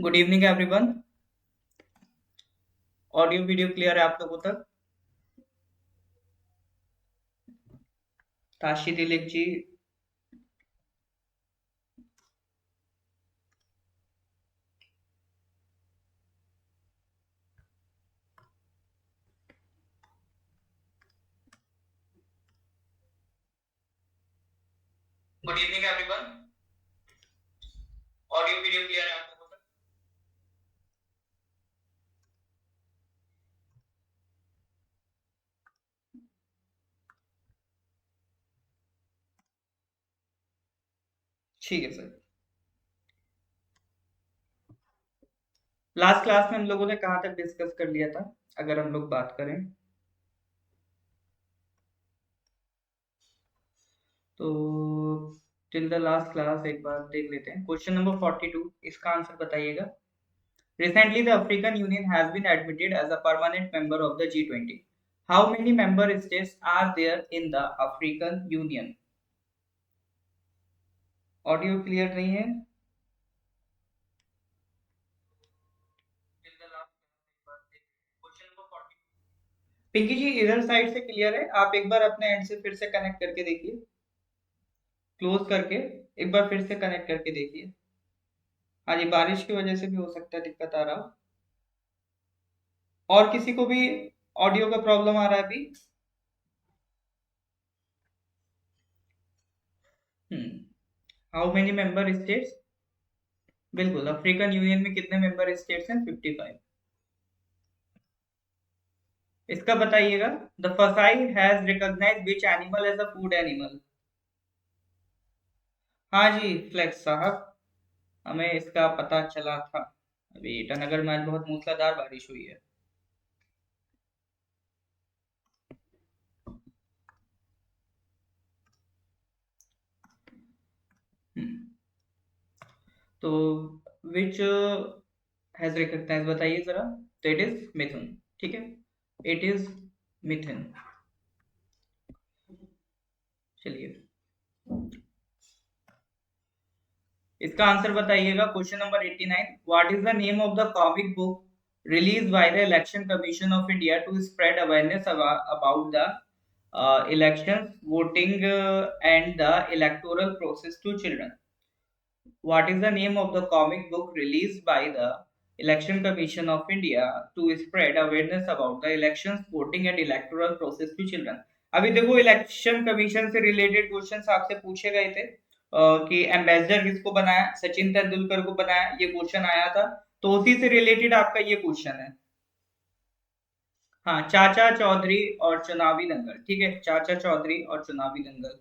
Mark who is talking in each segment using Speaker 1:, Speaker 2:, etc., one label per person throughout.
Speaker 1: Good evening everyone. Audio video clear है आप लोगों तक? Tashi Tilak ji. Good evening everyone. Audio video clear है आप लोगों तक? ठीक है सर। लास्ट क्लास में हम लोगों ने कहाँ तक डिस्कस कर लिया था, अगर हम लोग बात करें तो? टिल द लास्ट क्लास एक बार देख लेते हैं। क्वेश्चन नंबर 42, इसका आंसर बताइएगा। Recently, the African Union has been admitted as a permanent member of the G20. How many member states are there in the African Union? Audio clear नहीं है? पिंकी जी इधर side से क्लियर है? आप एक बार अपने एंड से फिर से कनेक्ट करके देखिए, क्लोज करके एक बार फिर से कनेक्ट करके देखिए। हाँ जी, बारिश की वजह से भी हो सकता है दिक्कत आ रहा हो। और किसी को भी ऑडियो का प्रॉब्लम आ रहा है अभी? How many member states? बिल्कुल, अफ्रीकन यूनियन में कितने मेंबर स्टेट्स हैं? 55। इसका बताइएगा। The FSSAI has recognised which animal as a food animal? हाँ जी फ्लेक्स साहब, हमें इसका पता चला था। अभी ईटानगर में आज बहुत मूसलाधार बारिश हुई है। हम्म, तो विच हैज रिकॉग्नाइज बताइए जरा। तो इट इज मिथुन। ठीक है, इट इज मिथुन। चलिए, इसका आंसर बताइएगा। Question number 89, what is the name of the comic book release by the election commission of India to spread awareness about the elections, voting and the electoral process to children? What is the name of the comic book released by the Election Commission of India to spread awareness about the elections, voting and electoral process to children? अभी देखो, election commission से related questions आपसे पूछे गए थे कि ambassador किसको बनाया, सचिन तेंदुलकर को बनाया, ये क्वेश्चन आया था। तो उसी से रिलेटेड आपका ये क्वेश्चन है। हाँ, चाचा चौधरी और चुनावी दंगल। ठीक है, चाचा चौधरी और चुनावी दंगल।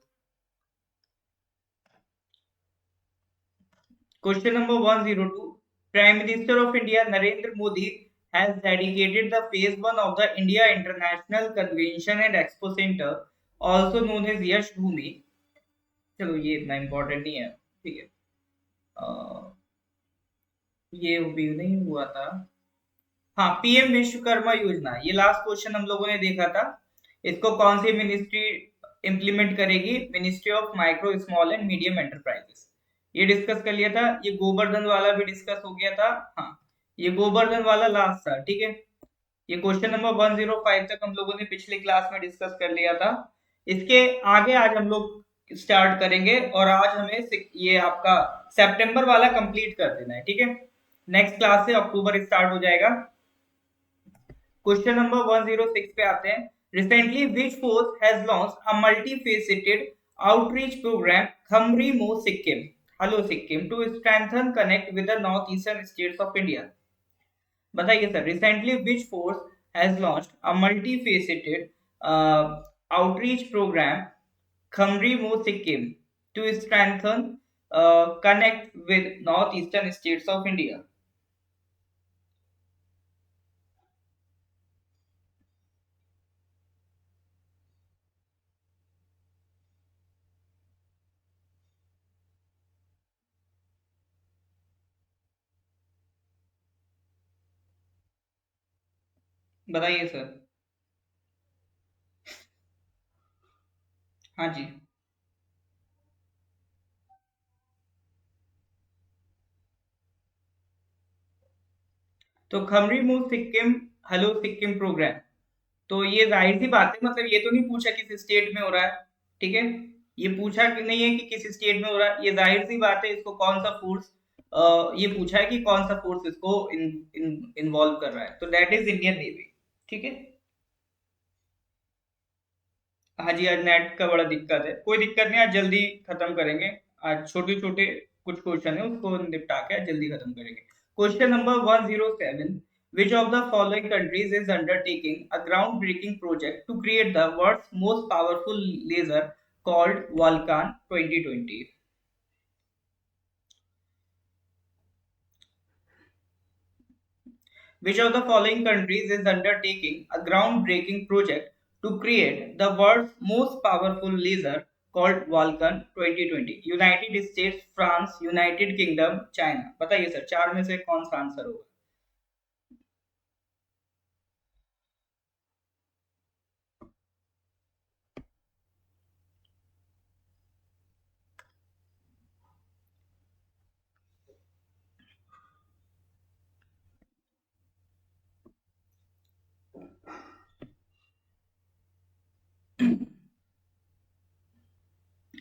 Speaker 1: Question number 102. Prime Minister of India Narendra Modi has dedicated the phase 1 of the India International Convention and Expo Center, also known as Yash Bhumi. चलो ये इतना इम्पोर्टेंट नहीं है, ठीक है। ये भी नहीं हुआ था। हाँ, पीएम विश्वकर्मा योजना, ये लास्ट क्वेश्चन हम लोगों ने देखा था। इसको कौन सी मिनिस्ट्री इंप्लीमेंट करेगी? Ministry of micro small and medium enterprises. ये डिस्कस कर लिया था। ये गोवर्धन वाला भी डिस्कस हो गया था। हाँ, ये गोवर्धन वाला लास्ट था। ठीक है, ये क्वेश्चन नंबर 105 तक हम लोगों ने पिछली क्लास में डिस्कस कर लिया था। इसके आगे आज हम लोग स्टार्ट करेंगे, और आज हमें ये आपका सितंबर वाला कंप्लीट कर देना है। ठीक है, नेक्स्ट क्लास से अक्टूबर स्टार्ट हो जाएगा। क्वेश्चन नंबर 106 पे आते हैं। Recently which force has launched a multi faceted outreach programme खमरी मो Sikkim, hello Sikkim, to strengthen connect with the north eastern states of India? बताइए sir, recently which force has launched a multi faceted outreach programme खमरी मो Sikkim to strengthen connect with north eastern states of India? बताइए sir. हाँ जी। तो खमरी मूव Sikkim hello Sikkim programme, तो ये जाहिर सी बात है, मतलब ये तो नहीं पूछा किस स्टेट में हो रहा है, ठीक है, ये पूछा कि नहीं है कि किस स्टेट में हो रहा है, ये जाहिर सी बात है, इसको कौन सा फोर्स, ये पूछा है कि कौन सा फोर्स इसको इन्वॉल्व कर रहा है, तो दैट इज इंडियन नेवी, ठीक है। हाँ जी, आज नेट का बड़ा दिक्कत है, कोई दिक्कत नहीं, आज जल्दी खत्म करेंगे। आज छोटे छोटे कुछ क्वेश्चन है, उसको निपटा के आज जल्दी खत्म करेंगे। Question number 107, which of the following countries is undertaking a groundbreaking project to create the world's most powerful laser called Vulcan 2020? Which of the following countries is undertaking a groundbreaking project to create the world's most powerful laser called Vulcan 2020? United states, France, United kingdom, China. बताइए sir, चार में से कौन सा answer होगा?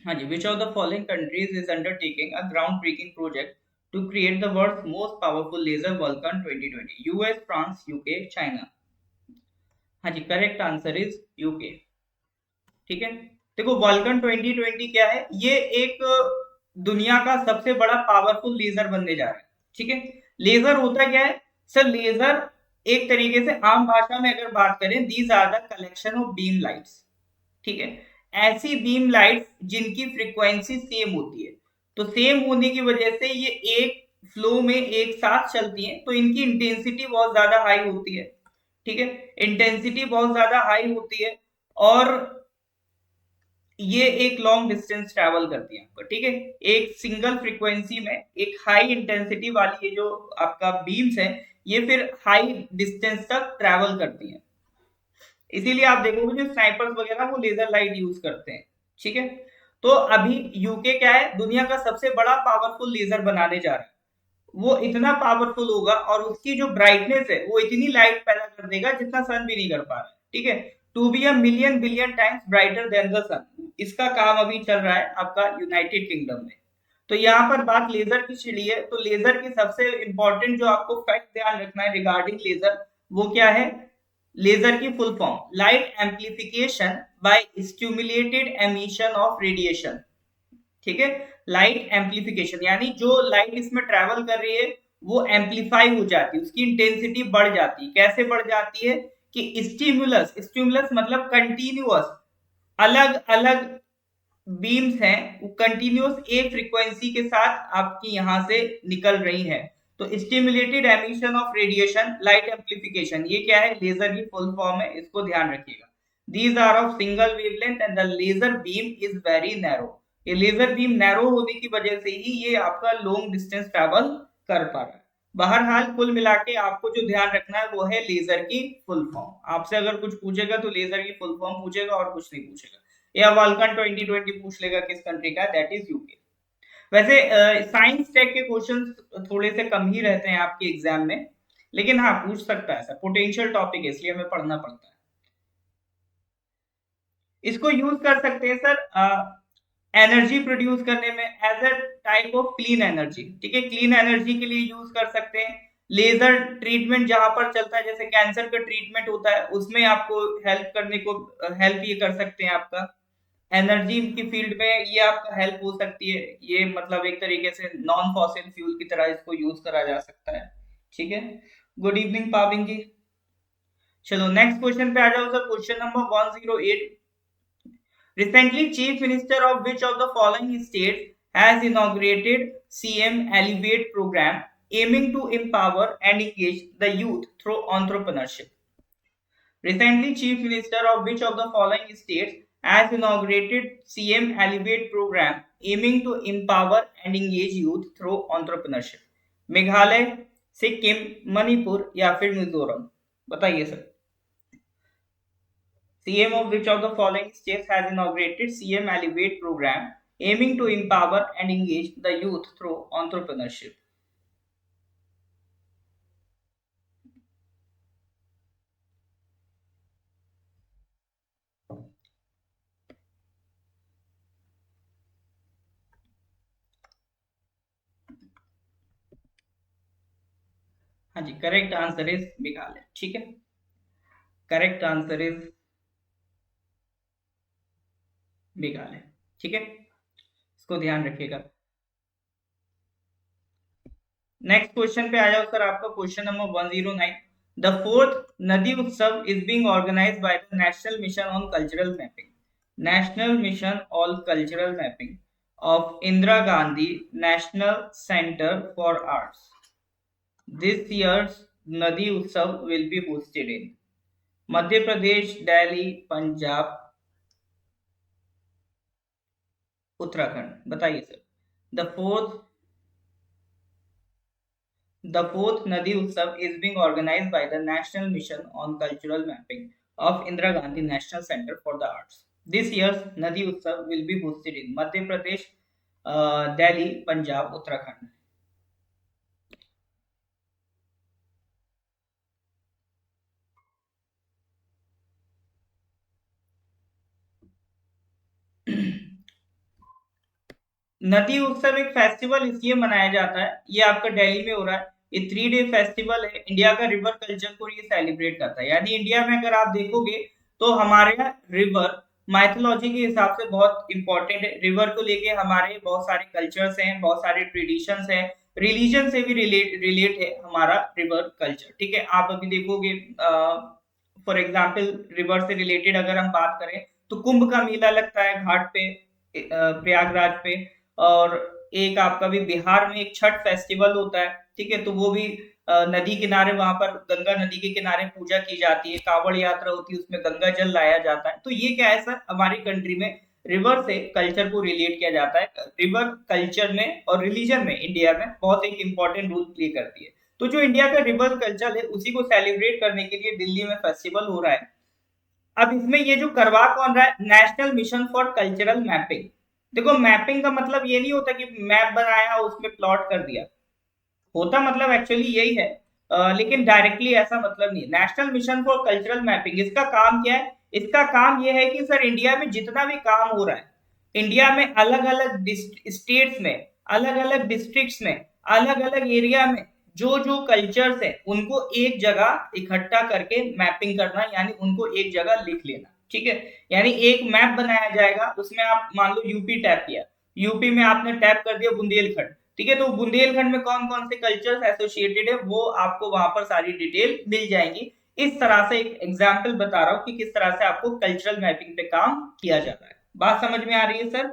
Speaker 1: हाँ जी, which of the following countries is undertaking a groundbreaking project to create the world's most powerful laser Vulcan 2020? US, France, UK, China. हाँ जी, correct answer is UK, ठीक है। देखो, वल्कन 2020 क्या है, ये एक दुनिया का सबसे बड़ा पावरफुल लेजर बनने जा रहा है, ठीक है। लेजर होता क्या है सर? लेजर एक तरीके से आम भाषा में अगर बात करें, these are the collection of beam lights, ठीक है। ऐसी बीम लाइट्स जिनकी फ्रीक्वेंसी सेम होती है, तो सेम होने की वजह से ये एक फ्लो में एक साथ चलती हैं, तो इनकी इंटेंसिटी बहुत ज्यादा हाई होती है, ठीक है। इंटेंसिटी बहुत ज्यादा हाई होती है, और ये एक लॉन्ग डिस्टेंस ट्रैवल करती है आपका, ठीक है। एक सिंगल फ्रीक्वेंसी में एक हाई इंटेंसिटी वाली ये जो आपका बीम्स है, ये फिर हाई डिस्टेंस तक ट्रैवल करती हैं। इसीलिए आप देखोगे जो स्नाइपर्स वगैरह वो लेजर लाइट यूज करते हैं, ठीक है। तो अभी यूके क्या है, दुनिया का सबसे बड़ा पावरफुल लेजर बनाने जा रहा है। वो इतना पावरफुल होगा और उसकी जो ब्राइटनेस है वो इतनी लाइट पैदा कर देगा जितना सन भी नहीं कर पा रहा है, ठीक है। To be a million billion times brighter than the sun, इसका काम अभी चल रहा है आपका यूनाइटेड किंगडम में। तो यहाँ पर बात लेजर की छिड़ी है, तो लेजर की सबसे इंपॉर्टेंट जो आपको फैक्ट ध्यान रखना है रिगार्डिंग लेजर, वो क्या है? लेजर की full form light amplification by stimulated emission of radiation, ठीक है। लाइट एम्प्लीफिकेशन यानी जो लाइट इसमें ट्रेवल कर रही है वो एम्प्लीफाई हो जाती है, उसकी इंटेंसिटी बढ़ जाती है। कैसे बढ़ जाती है? कि स्टिमुलस, स्टिमुलस मतलब कंटिन्यूअस, अलग अलग बीम्स हैं, वो कंटिन्यूअस एक फ्रीक्वेंसी के साथ आपकी यहां से निकल रही है, तो stimulated emission of radiation, light amplification, ये क्या है? लेजर की फुल फॉर्म है, इसको ध्यान रखिएगा। These are of single wavelength and the laser beam is very narrow. ये लेजर बीम नैरो होने की वजह से ही ये आपका लॉन्ग डिस्टेंस ट्रैवल कर पा रहा है। बहरहाल कुल मिला के आपको जो ध्यान रखना है वो है लेजर की फुल फॉर्म। आपसे अगर कुछ पूछेगा तो लेजर की फुल फॉर्म पूछेगा और कुछ नहीं पूछेगा, या वालकन 2020 पूछ लेगा किस कंट्री का, दैट इज यूके। वैसे साइंस टेक के क्वेश्चंस थोड़े से कम ही रहते हैं आपके एग्जाम में, लेकिन हाँ पूछ सकता है सर, पोटेंशियल टॉपिक है इसलिए हमें पढ़ना पड़ता है। इसको यूज कर सकते हैं सर एनर्जी प्रोड्यूस करने में, as a type of clean energy, ठीक है। क्लीन एनर्जी के लिए यूज कर सकते हैं। लेजर ट्रीटमेंट जहां पर चलता है, जैसे कैंसर का ट्रीटमेंट होता है, उसमें आपको हेल्प करने को हेल्प ये कर सकते हैं। आपका एनर्जी की फील्ड में ये आपका हेल्प हो सकती है, ये मतलब एक तरीके से नॉन फॉसिल फ्यूल की तरह इसको यूज करा जा सकता है, ठीक है। गुड इवनिंग पाविंग जी। चलो नेक्स्ट क्वेश्चन पे आ जाओ sir, question number 108। Recently, Chief Minister of which of the following states has inaugurated CM Elevate program aiming to empower and engage the youth through entrepreneurship? Recently, Chief Minister of which of the following states has inaugurated CM Elevate program aiming to empower and engage youth through entrepreneurship? Meghalaya, Sikkim, Manipur या फिर मिजोरम? बताइए sir. CM of which of the following states has inaugurated CM Elevate program aiming to empower and engage the youth through entrepreneurship? हाँ जी, correct answer is Meghalaya. ठीक है, correct answer is Meghalaya. ठीक है, इसको ध्यान रखिएगा। नेक्स्ट क्वेश्चन पे आ जाओ सर, आपका question number 109। The fourth Nadi Utsav is being organised by the national mission on cultural mapping, national mission on cultural mapping of Indira Gandhi national centre for arts. This years Nadi Utsav will be hosted in Madhya Pradesh, Delhi, Punjab, Uttarakhand. बताइए sir. The fourth The fourth Nadi Utsav is being organized by the National Mission on Cultural Mapping of Indira Gandhi National Center for the Arts. This year's Nadi Utsav will be hosted in Madhya Pradesh, Delhi, Punjab, Uttarakhand. नदी उत्सव एक festival इसलिए मनाया जाता है, ये आपका दिल्ली में हो रहा है। ये 3 डे फेस्टिवल है, इंडिया का रिवर कल्चर को ये सेलिब्रेट करता है। यानी इंडिया में अगर आप देखोगे तो हमारे यहाँ रिवर माइथोलॉजी के हिसाब से बहुत इंपॉर्टेंट है। रिवर को लेके हमारे बहुत सारे कल्चर्स हैं, बहुत सारे ट्रेडिशंस हैं, रिलीजन से भी रिलेट है हमारा रिवर कल्चर। ठीक है, आप अभी देखोगे फॉर एग्जाम्पल रिवर से रिलेटेड अगर हम बात करें तो कुंभ का मेला लगता है घाट पे, प्रयागराज पे। और एक आपका भी बिहार में एक छठ फेस्टिवल होता है। ठीक है, तो वो भी नदी किनारे, वहां पर गंगा नदी के किनारे पूजा की जाती है, कावड़ यात्रा होती है, उसमें गंगा जल लाया जाता है। तो ये क्या है सर, हमारी कंट्री में रिवर से कल्चर को रिलेट किया जाता है। रिवर कल्चर में और रिलीजन में इंडिया में बहुत एक इंपॉर्टेंट रोल प्ले करती है। तो जो इंडिया का रिवर कल्चर है उसी को सेलिब्रेट करने के लिए दिल्ली में फेस्टिवल हो रहा है। अब इसमें ये जो करवा कौन रहा है, national mission for cultural mapping. देखो, मैपिंग का मतलब ये नहीं होता कि मैप बनाया उसमें प्लॉट कर दिया, होता मतलब एक्चुअली यही है, लेकिन डायरेक्टली ऐसा मतलब नहीं। National mission for cultural mapping, इसका काम क्या है? इसका काम यह है कि सर इंडिया में जितना भी काम हो रहा है, इंडिया में अलग अलग स्टेट्स में, अलग अलग डिस्ट्रिक्ट्स में, अलग अलग एरिया में जो जो कल्चर्स है उनको एक जगह इकट्ठा करके मैपिंग करना, यानी उनको एक जगह लिख लेना। ठीक है, यानी एक मैप बनाया जाएगा, उसमें आप मान लो यूपी टैप किया, यूपी में आपने टैप कर दिया बुंदेलखंड। ठीक है, तो बुंदेलखंड में कौन कौन से कल्चर्स एसोसिएटेड है वो आपको वहां पर सारी डिटेल मिल जाएंगी। इस तरह से एक एग्जाम्पल बता रहा हूं कि किस तरह से आपको कल्चरल मैपिंग पे काम किया जाता है। बात समझ में आ रही है सर?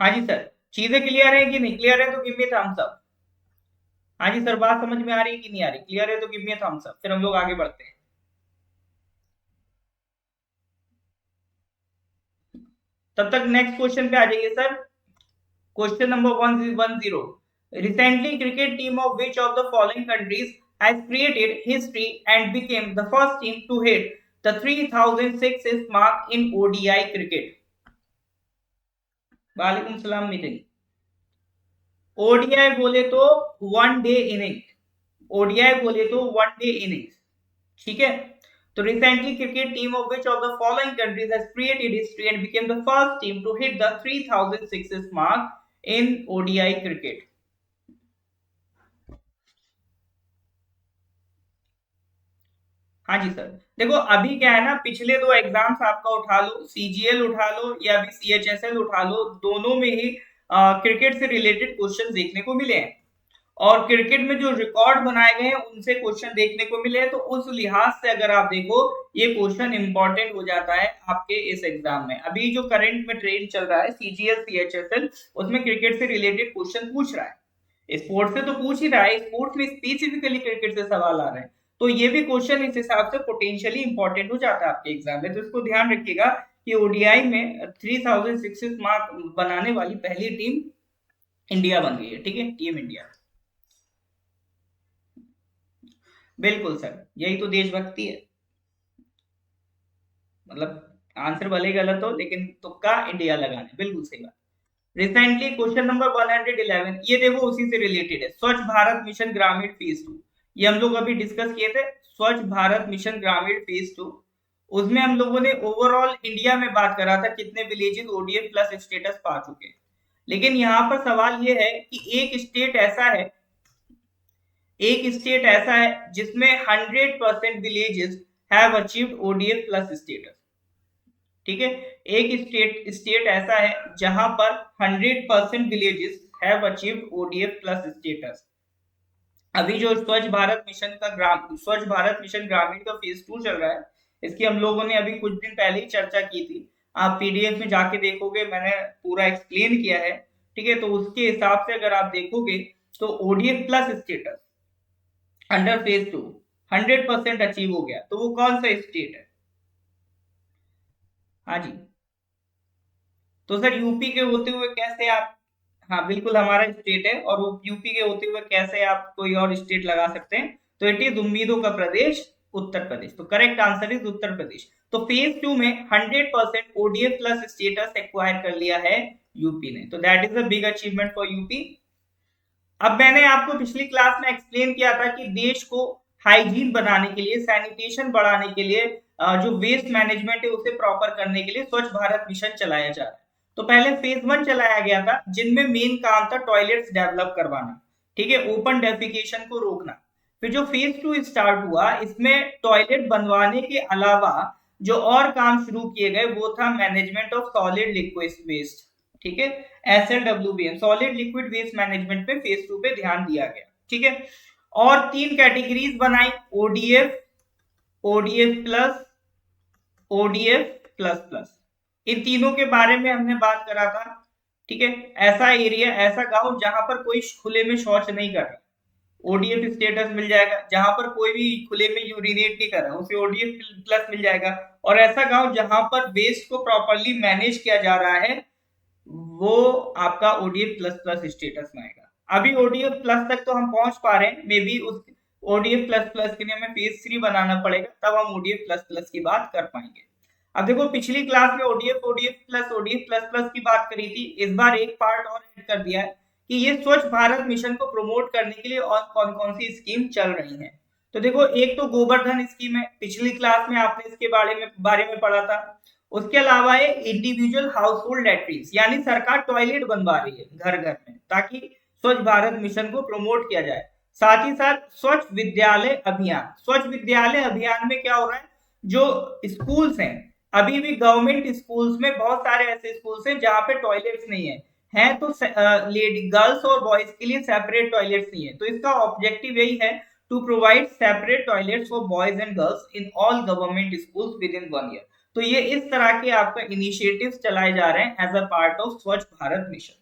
Speaker 1: हाँ जी सर, चीजें क्लियर है कि नहीं? क्लियर है तो गिव मी थम्स अप। हाँ जी सर, बात समझ में आ रही है कि नहीं आ रही? क्लियर है तो गिव मी थम्स अप, फिर हम लोग आगे बढ़ते हैं। तब तक नेक्स्ट क्वेश्चन पे आ जाइए sir. Question number 110। Recently, cricket team of which of the following countries has created history and became the first team to hit the 3006 mark in ODI cricket? वालेकुम सलाम मीटिंग। ओडीआई बोले तो one day inning, ODI बोले तो one day innings. ठीक है, तो recently cricket team of which of the following countries has created history and became the first team to hit the 3006 mark in ODI cricket? हाँ जी sir, देखो अभी क्या है ना, पिछले 2 एग्जाम्स आपका उठा लो, सीजीएल उठा लो या भी सीएचएसएल उठा लो, दोनों में ही क्रिकेट से रिलेटेड क्वेश्चन देखने को मिले हैं। और क्रिकेट में जो रिकॉर्ड बनाए गए हैं उनसे क्वेश्चन देखने को मिले हैं। तो उस लिहाज से अगर आप देखो, ये क्वेश्चन इंपॉर्टेंट हो जाता है आपके इस एग्जाम में। अभी जो करंट में ट्रेंड चल रहा है सीजीएल सीएचएसएल, उसमें क्रिकेट से रिलेटेड क्वेश्चन पूछ रहा है। स्पोर्ट्स से तो पूछ ही रहा है, स्पोर्ट्स में स्पेसिफिकली क्रिकेट से सवाल आ रहे हैं, तो ये भी क्वेश्चन इस हिसाब से पोटेंशियली इंपॉर्टेंट हो जाता है आपके एग्जाम में। तो इसको ध्यान रखिएगा कि ओडीआई में 3006 मार्क बनाने वाली पहली टीम इंडिया बन गई है। ठीक है, टीम इंडिया। बिल्कुल सर, यही तो देशभक्ति है। मतलब आंसर भले गलत हो लेकिन तुक्का इंडिया लगाने, बिल्कुल सही बात। रिसेंटली क्वेश्चन नंबर 111, ये देखो उसी से रिलेटेड है, स्वच्छ भारत मिशन ग्रामीण फेज 2। ये हम लोग अभी डिस्कस किए थे, स्वच्छ भारत मिशन ग्रामीण फेज 2। उसमें हम लोगों ने ओवरऑल इंडिया में बात करा था कितने विलेजेस ओडीएफ प्लस स्टेटस पा चुके हैं। लेकिन यहाँ पर सवाल ये है कि एक स्टेट ऐसा है, एक स्टेट ऐसा है जिसमें 100% villages have achieved ODF plus status. ठीक है, एक स्टेट ऐसा है जहां पर 100% villages have achieved ODF plus status. अभी जो स्वच्छ भारत मिशन ग्रामीण का फेज 2 चल रहा है, इसकी हम लोगों ने अभी कुछ दिन पहले ही चर्चा की थी। आप पीडीएफ में जाके देखोगे, मैंने पूरा एक्सप्लेन किया है। ठीक है, तो उसके हिसाब से अगर आप देखोगे तो ODF plus status under phase 2 100% achieve हो गया। तो वो कौन सा स्टेट है? हाँ जी, तो सर यूपी के होते हुए कैसे आप, हाँ बिल्कुल हमारा स्टेट है, और वो यूपी के होते हुए कैसे आप कोई और स्टेट लगा सकते हैं? तो इट इज उम्मीदों का प्रदेश उत्तर प्रदेश। तो correct answer is Uttar Pradesh. तो फेज 2 में 100% ओडीएफ प्लस स्टेटस एक्वायर कर लिया है यूपी ने। तो that is a big achievement for UP. अब मैंने आपको पिछली क्लास में एक्सप्लेन किया था कि देश को हाइजीन बनाने के लिए, सैनिटेशन बढ़ाने के लिए, जो वेस्ट मैनेजमेंट है उसे प्रॉपर करने के लिए स्वच्छ भारत मिशन चलाया जा रहा है। तो पहले फेज 1 चलाया गया था, जिनमें मेन काम था टॉयलेट्स डेवलप करवाना, ठीक है, ओपन डेफिकेशन को रोकना। फिर जो फेज 2 स्टार्ट हुआ, इसमें टॉयलेट बनवाने के अलावा जो और काम शुरू किए गए वो था management of solid liquid waste. ठीक है, SLWBM solid liquid waste management पे फेज 2 पे ध्यान दिया गया। ठीक है, और 3 कैटेगरीज बनाई, ODF, ODF plus, ODF plus plus. इन तीनों के बारे में हमने बात करा था। ठीक है, ऐसा एरिया, ऐसा गांव जहां पर कोई खुले में शौच नहीं कर रहा, ओडीएफ स्टेटस मिल जाएगा। जहां पर कोई भी खुले में यूरिनेट नहीं कर रहा, उसे ओडीएफ प्लस मिल जाएगा। और ऐसा गांव जहां पर वेस्ट को प्रॉपरली मैनेज किया जा रहा है, वो आपका ओडीएफ प्लस प्लस स्टेटस में आएगा। अभी ओडीएफ प्लस तक तो हम पहुंच पा रहे हैं, मे बी उस ओडीएफ प्लस प्लस के लिए हमें फेज 3 बनाना पड़ेगा, तब हम ओडीएफ प्लस प्लस की बात कर पाएंगे। अब देखो, पिछली क्लास में ओडीएफ ओडीएफ प्लस प्लस की बात करी थी। इस बार एक पार्ट और ऐड कर दिया है कि ये स्वच्छ भारत मिशन को प्रमोट करने के लिए और कौन कौन सी स्कीम चल रही है। तो देखो, एक तो गोवर्धन स्कीम है, पिछली क्लास में आपने इसके बारे में पढ़ा था। उसके अलावा है इंडिविजुअल हाउस होल्ड लैट्रिन, यानी सरकार टॉयलेट बनवा रही है घर घर में, ताकि स्वच्छ भारत मिशन को प्रमोट किया जाए। साथ ही साथ स्वच्छ विद्यालय अभियान। स्वच्छ विद्यालय अभियान में क्या हो रहा है, जो स्कूल्स हैं, अभी भी गवर्नमेंट स्कूल्स में बहुत सारे ऐसे स्कूल्स हैं जहां पे टॉयलेट्स नहीं है तो लेडी, गर्ल्स और बॉयज के लिए सेपरेट टॉयलेट्स नहीं है। तो इसका ऑब्जेक्टिव यही है, to provide separate toilets for boys and girls in all government schools within 1 year. तो ये इस तरह के आपका इनिशिएटिव्स चलाए जा रहे हैं एज अ पार्ट ऑफ स्वच्छ भारत मिशन।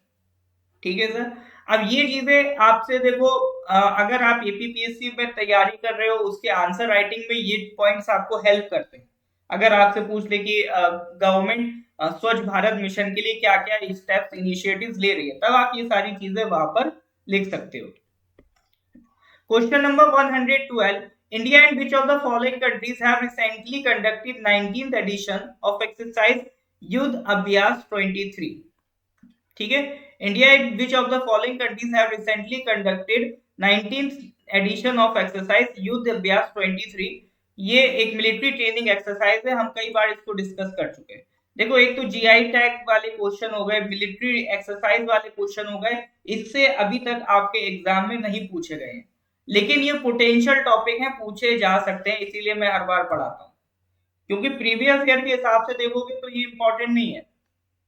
Speaker 1: ठीक है सर। अब ये चीजें आपसे देखो, अगर आप एपीपीएससी में तैयारी कर रहे हो, उसके आंसर राइटिंग में ये पॉइंट्स आपको हेल्प करते हैं। अगर आपसे पूछ ले कि गवर्नमेंट स्वच्छ भारत मिशन के लिए क्या क्या स्टेप्स, इनिशिएटिव्स ले रही है, तब आप ये सारी चीजें वहां पर लिख सकते हो। Question number 112, India and which of the following countries have recently conducted 19th edition of exercise Yudh Abhyas 23? ठीक है, India and which of the following countries have recently conducted 19th edition of exercise Yudh Abhyas 23? ये एक military training exercise है, हम कई बार इसको discuss कर चुके हैं। देखो, एक तो जीआई टैग वाले क्वेश्चन हो गए, मिलिट्री एक्सरसाइज वाले क्वेश्चन हो गए, इससे अभी तक आपके एग्जाम में नहीं पूछे गए हैं, लेकिन ये पोटेंशियल टॉपिक है, पूछे जा सकते हैं, इसीलिए मैं हर बार पढ़ाता हूँ। क्योंकि प्रीवियस ईयर के हिसाब से देखोगे तो ये इंपॉर्टेंट नहीं है,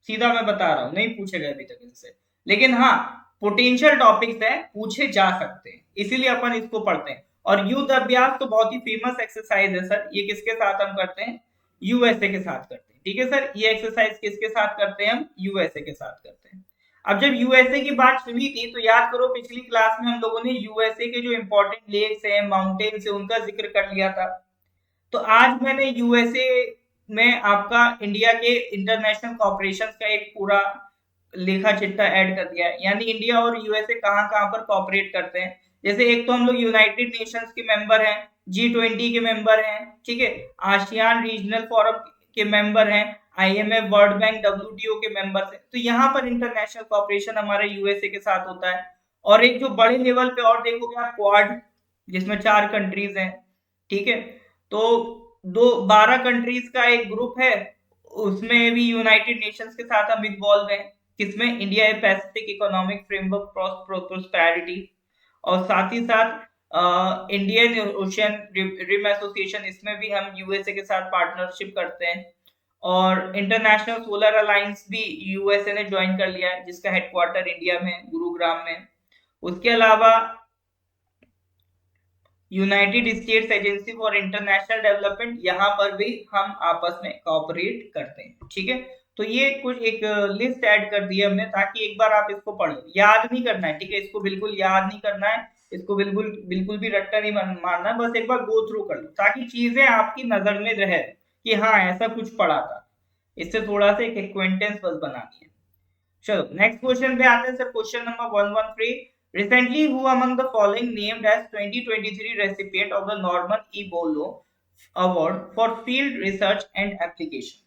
Speaker 1: सीधा मैं बता रहा हूँ, नहीं पूछे गए अभी तक इससे। लेकिन हाँ, पोटेंशियल टॉपिक्स है, पूछे जा सकते हैं, इसीलिए अपन इसको पढ़ते हैं। और युद्ध अभ्यास तो बहुत ही फेमस एक्सरसाइज है सर। ये किसके साथ हम करते हैं? यूएसए के साथ करते हैं। ठीक है सर, ये एक्सरसाइज किसके साथ करते हैं? हम यूएसए के साथ करते हैं। अब जब यूएसए की बात सुनी थी, तो याद करो पिछली क्लास में हम लोगों ने यूएसए के जो इंपॉर्टेंट लेक्स हैं, माउंटेन्स हैं, उनका जिक्र कर लिया था। तो आज मैंने यूएसए में आपका इंडिया के इंटरनेशनल कॉपरेशन का एक पूरा लेखा चिट्ठा ऐड कर दिया है, यानी इंडिया और यूएसए कहाँ कहाँ पर कॉपरेट करते हैं। जैसे एक तो हम लोग यूनाइटेड नेशंस के मेंबर हैं, G20 के मेंबर हैं, ठीक है, आसियान रीजनल फोरम के मेंबर हैं, IMF, वर्ल्ड बैंक, WTO के मेंबर्स हैं। तो यहाँ पर इंटरनेशनल कॉपरेशन हमारे यूएसए के साथ होता है। और एक जो बड़े लेवल पे और देखोगे आप, क्वाड, जिसमें 4 कंट्रीज हैं। ठीक है, तो 12 कंट्रीज का एक ग्रुप है, उसमें भी यूनाइटेड नेशंस के साथ हम इन्वॉल्व हैं। किसमें? India Pacific economic framework prosperity. और साथ ही साथ इंडियन ओशियन रिम एसोसिएशन, इसमें भी हम यूएसए के साथ पार्टनरशिप करते हैं। और इंटरनेशनल सोलर अलायंस भी यूएसए ने ज्वाइन कर लिया है, जिसका हेडक्वार्टर इंडिया में गुरुग्राम में। उसके अलावा United states agency for international development, यहाँ पर भी हम आपस में कोऑपरेट करते हैं। ठीक है, तो ये कुछ एक लिस्ट ऐड कर दी है हमने, ताकि एक बार आप इसको पढ़ लो, याद नहीं करना है। ठीक है, इसको बिल्कुल याद नहीं करना है, इसको बिल्कुल बिल्कुल भी रट्टा नहीं मारना है, बस एक बार गो थ्रू कर लो, ताकि चीजें आपकी नजर में रहे कि हाँ ऐसा कुछ पढ़ा था। इससे थोड़ा सा एक एक्वेंटेंस बस बनानी है। चलो नेक्स्ट क्वेश्चन पे आते हैं sir. Question number 113, recently who among the following named as 2023 recipient of the Norman E. Boullo Award for Field Research and Application?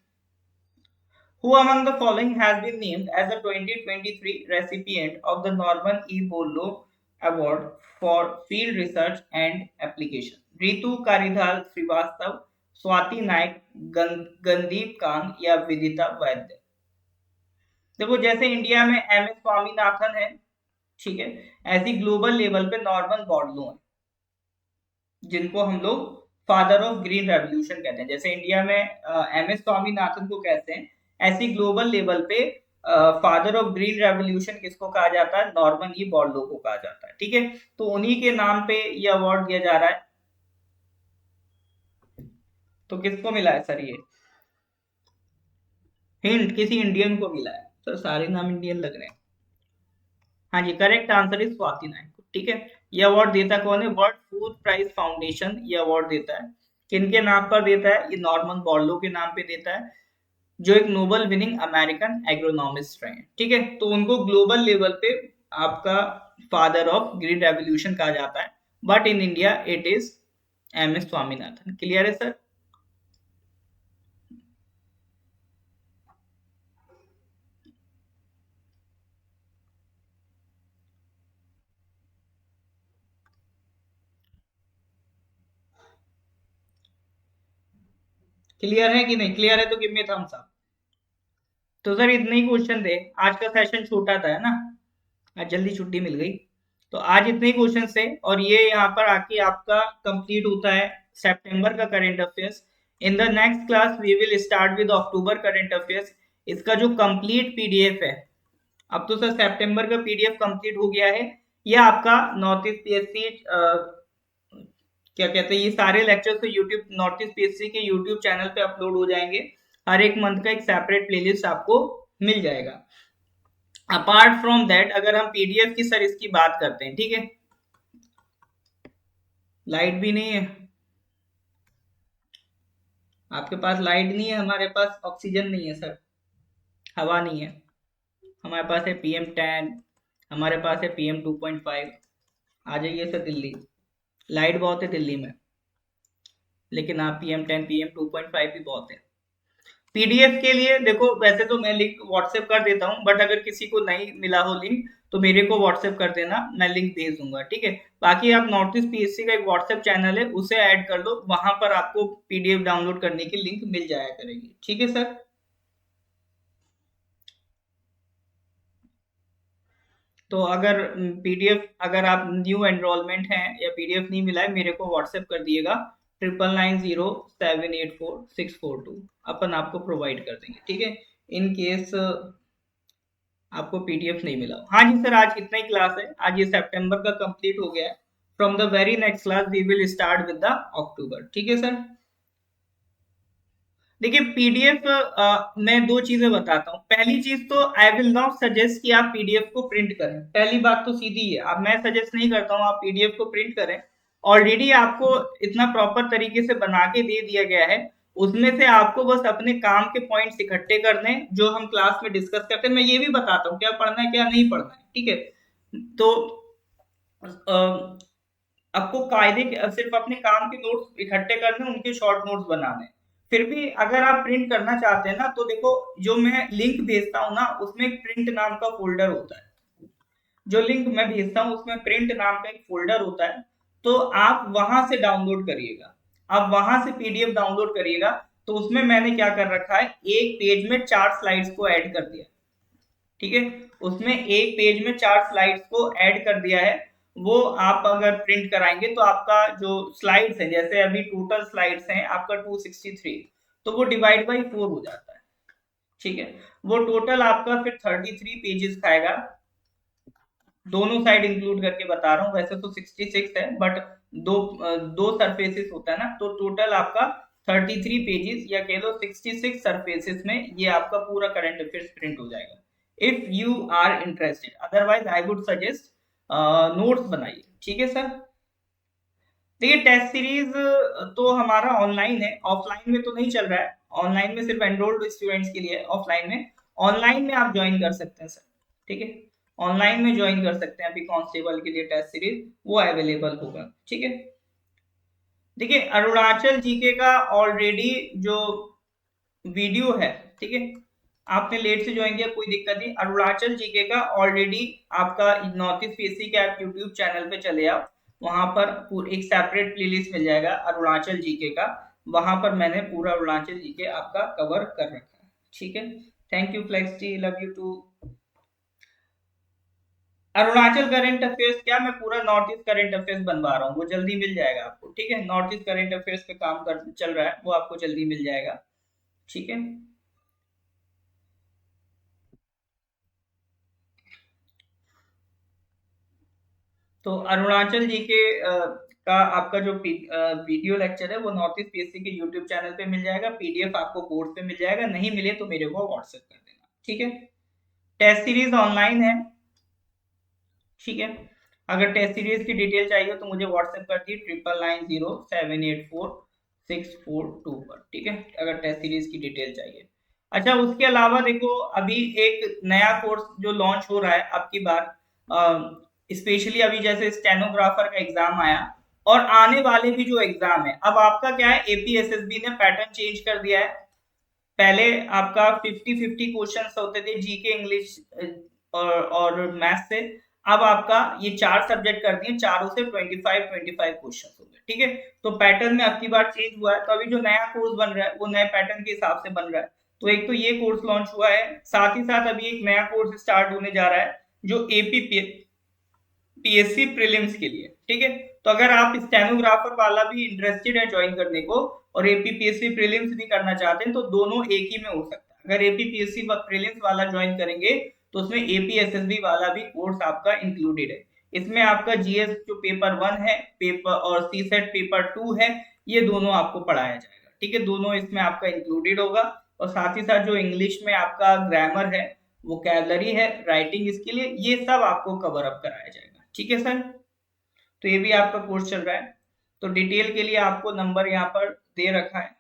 Speaker 1: Who among the following has been named as the 2023 recipient of the Norman E. Boullo Award for Field Research and Application? Ritu Karidhar Srivastava, Swati Nayak, Gandeep Kang या विदिता वैद्य? देखो, जैसे India में M S Swaminathan है, ठीक है, ऐसी global level पे Norman बॉर्डलो है, जिनको हम लोग फादर ऑफ ग्रीन रेवोल्यूशन कहते हैं। जैसे इंडिया में एम एस स्वामीनाथन को कहते हैं, ऐसी ग्लोबल लेवल पे फादर ऑफ ग्रीन रेवोल्यूशन किसको कहा जाता है? नॉर्मन ई बॉर्डलो को कहा जाता है। ठीक है, तो उन्हीं के नाम पे ये अवार्ड दिया जा रहा है। तो किसको मिला है सर ये हिंट? किसी इंडियन को मिला है सर, सारे नाम इंडियन लग रहे हैं। हाँ जी, करेक्ट आंसर इज स्वाति नायक। ठीक है, ये अवार्ड देता कौन है? वर्ल्ड फूड प्राइज फाउंडेशन ये अवार्ड देता है। किनके नाम पर देता है? ये नॉर्मन बॉर्डलो के नाम पे देता है, जो एक नोबल विनिंग अमेरिकन एग्रोनॉमिस्ट रहे हैं। ठीक है, तो उनको ग्लोबल लेवल पे आपका फादर ऑफ ग्रीन रेवोल्यूशन कहा जाता है, but in India it is M S Swaminathan. Clear है सर? क्लियर है कि नहीं? क्लियर है तो गिव मी थम्स अप। तो सर इतने ही क्वेश्चन थे, आज का सेशन छोटा था, है ना, आज जल्दी छुट्टी मिल गई, तो आज इतने ही क्वेश्चन थे। और ये यहाँ पर आके आपका कंप्लीट होता है सितंबर का current affairs. In the next class we will start with October current affairs. इसका जो कंप्लीट पीडीएफ है, अब तो सर सितंबर का पीडीएफ कंप्लीट हो गया है, ये आपका नॉर्थ ईस्ट पीएससी क्या कहते हैं, ये सारे लेक्चर्स तो यूट्यूब नॉर्थ ईस्ट पीएससी के यूट्यूब चैनल पे अपलोड हो जाएंगे। हर एक मंथ का एक सेपरेट प्लेलिस्ट आपको मिल जाएगा। अपार्ट फ्रॉम दैट, अगर हम पीडीएफ की सर इसकी बात करते हैं, ठीक है, लाइट भी नहीं है आपके पास, लाइट नहीं है, हमारे पास ऑक्सीजन नहीं है सर, हवा नहीं है। हमारे पास है PM10, हमारे पास है PM2.5। आ जाइए सर दिल्ली, लाइट बहुत है दिल्ली में, लेकिन आप PM10 PM2.5 भी बहुत है। पीडीएफ के लिए देखो, वैसे तो मैं लिंक व्हाट्सएप कर देता हूँ, बट अगर किसी को नहीं मिला हो लिंक तो मेरे को व्हाट्सएप कर देना, मैं लिंक भेज दूंगा। ठीक है, बाकी आप नॉर्थ ईस्ट पीएससी का एक व्हाट्सएप चैनल है, उसे ऐड कर लो, वहां पर आपको पीडीएफ डाउनलोड करने की लिंक मिल जाया करेगी। ठीक है सर? तो अगर पीडीएफ, अगर आप न्यू एनरोलमेंट हैं या पीडीएफ नहीं मिला है, मेरे को व्हाट्सएप कर दिएगा 9990784642, अपन आपको प्रोवाइड कर देंगे। ठीक है, इन केस आपको पीडीएफ नहीं मिला। हाँ जी सर, आज इतना ही क्लास है, आज ये सितंबर का कंप्लीट हो गया है। From the very next class we will start with the October. ठीक है सर? देखिए पीडीएफ मैं दो चीजें बताता हूँ। पहली चीज तो आई विल नॉट सजेस्ट कि आप पीडीएफ को प्रिंट करें, पहली बात तो सीधी है, अब मैं सजेस्ट नहीं करता हूँ आप पीडीएफ को प्रिंट करें। ऑलरेडी आपको इतना प्रॉपर तरीके से बना के दे दिया गया है, उसमें से आपको बस अपने काम के पॉइंट्स इकट्ठे करने, जो हम क्लास में डिस्कस करते हैं। मैं ये भी बताता हूँ क्या पढ़ना है क्या नहीं पढ़ना है। ठीक है, तो आपको कायदे के सिर्फ अपने काम के नोट्स इकट्ठे करने, उनके शॉर्ट नोट्स बनाने। फिर भी अगर आप प्रिंट करना चाहते हैं ना, तो देखो जो मैं लिंक भेजता हूँ ना, उसमें एक प्रिंट नाम का फोल्डर होता है। जो लिंक मैं भेजता हूँ उसमें प्रिंट नाम का एक फोल्डर होता है, तो आप वहां से डाउनलोड करिएगा, आप वहां से पीडीएफ डाउनलोड करिएगा। तो उसमें मैंने क्या कर रखा है, एक पेज में 4 स्लाइड्स को ऐड कर दिया। ठीक है, उसमें एक पेज में 4 स्लाइड्स को ऐड कर दिया है। वो आप अगर प्रिंट कराएंगे तो आपका जो स्लाइड्स है, जैसे अभी टोटल स्लाइड्स हैं आपका 263, तो वो डिवाइड बाई 4 हो जाता है। ठीक है, वो टोटल आपका फिर 33 पेजेस खाएगा, दोनों साइड इंक्लूड करके बता रहा हूँ, वैसे तो 66 है बट दो सरफेसेस होता है ना, तो टोटल आपका 33 पेजेस या कह लो 66 सरफेसेस में ये आपका पूरा करंट अफेयर्स प्रिंट हो जाएगा, if you are interested. Otherwise I would suggest notes बनाइए। ठीक है सर। देखिए टेस्ट सीरीज तो हमारा ऑनलाइन है, ऑफलाइन में तो नहीं चल रहा है, ऑनलाइन में सिर्फ एनरोल्ड स्टूडेंट्स के लिए, ऑनलाइन में आप ज्वाइन कर सकते हैं सर। ठीक है, ऑनलाइन में ज्वाइन कर सकते हैं, अभी कांस्टेबल के लिए टेस्ट सीरीज वो अवेलेबल होगा। ठीक है, देखिए अरुणाचल जीके का ऑलरेडी जो वीडियो है, ठीक है, आपने लेट से ज्वाइन किया कोई दिक्कत नहीं, अरुणाचल जीके का ऑलरेडी आपका नॉर्थ ईस्ट पीएससी के आप यूट्यूब चैनल पे चले आओ, वहां पर एक सेपरेट प्लेलिस्ट मिल जाएगा अरुणाचल जीके का, वहां पर मैंने पूरा अरुणाचल जीके आपका कवर कर रखा है। ठीक है, thank you Flex ji, love you too. Arunachal current affairs क्या, मैं पूरा नॉर्थ ईस्ट करंट अफेयर्स बनवा रहा हूँ, वो जल्दी मिल जाएगा आपको। ठीक है, नॉर्थ ईस्ट करंट अफेयर्स पे काम कर चल रहा है, वो आपको जल्दी मिल जाएगा। ठीक है, तो अरुणाचल जी के का आपका जो वीडियो लेक्चर है वो नॉर्थ ईस्ट पीएससी के यूट्यूब चैनल पे मिल जाएगा, पीडीएफ आपको बोर्ड पे मिल जाएगा, नहीं मिले तो मेरे को व्हाट्सएप कर देना। ठीक है, टेस्ट सीरीज ऑनलाइन है। ठीक है, अगर टेस्ट सीरीज की डिटेल चाहिए तो मुझे व्हाट्सएप कर दिए 9990784642 पर। ठीक है, अगर टेस्ट सीरीज की डिटेल चाहिए। अच्छा, उसके अलावा देखो अभी एक नया कोर्स जो लॉन्च हो रहा है अब की बार, स्पेशली अभी जैसे स्टेनोग्राफर का एग्जाम आया और आने वाले भी जो एग्जाम है, अब आपका क्या है, एपीएसएसबी ने पैटर्न चेंज कर दिया है। पहले आपका 50-50 क्वेश्चंस होते थे जीके इंग्लिश और मैथ से, अब आपका ये 4 सब्जेक्ट कर दिए, चारों से 25-25 क्वेश्चंस हो गए। ठीक है, तो पैटर्न में अब की बार चेंज हुआ है, तो अभी जो नया कोर्स बन रहा है वो नए पैटर्न के हिसाब से बन रहा है। तो एक तो ये कोर्स लॉन्च हुआ है, साथ ही साथ अभी एक नया कोर्स स्टार्ट होने जा रहा है जो एपी पीएससी प्रीलिम्स के लिए। ठीक है, तो अगर आप स्टेनोग्राफर वाला भी इंटरेस्टेड है ज्वाइन करने को और एपीपीएससी प्रीलिम्स भी करना चाहते हैं तो दोनों एक ही में हो सकता है। अगर एपीपीएससी प्रीलिम्स वाला ज्वाइन करेंगे तो उसमें एपीएसएसबी वाला भी कोर्स आपका इंक्लूडेड है। इसमें आपका जीएस जो पेपर 1 है पेपर और सी सेट पेपर 2 है, ये दोनों आपको पढ़ाया जाएगा। ठीक है, दोनों इसमें आपका इंक्लूडेड होगा, और साथ ही साथ जो इंग्लिश में आपका ग्रामर है, वोकैबलरी है, राइटिंग स्किल है, ये सब आपको कवर अप कराया जाएगा। ठीक है सर, तो ये भी आपका कोर्स चल रहा है। तो डिटेल के लिए आपको नंबर यहाँ पर दे रखा है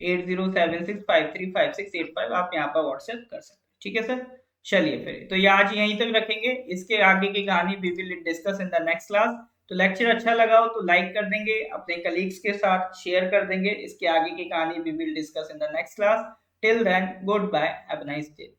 Speaker 1: 8076535685, आप यहाँ पर व्हाट्सएप कर सकते हैं। ठीक है सर, चलिए फिर तो ये आज यहीं तक रखेंगे, इसके आगे की कहानी we will discuss in the next class. तो लेक्चर अच्छा लगा हो तो लाइक कर देंगे, अपने कलीग्स के साथ शेयर कर देंगे, इसके आगे की कहानी we will discuss in the next class. Till then goodbye, have a nice day.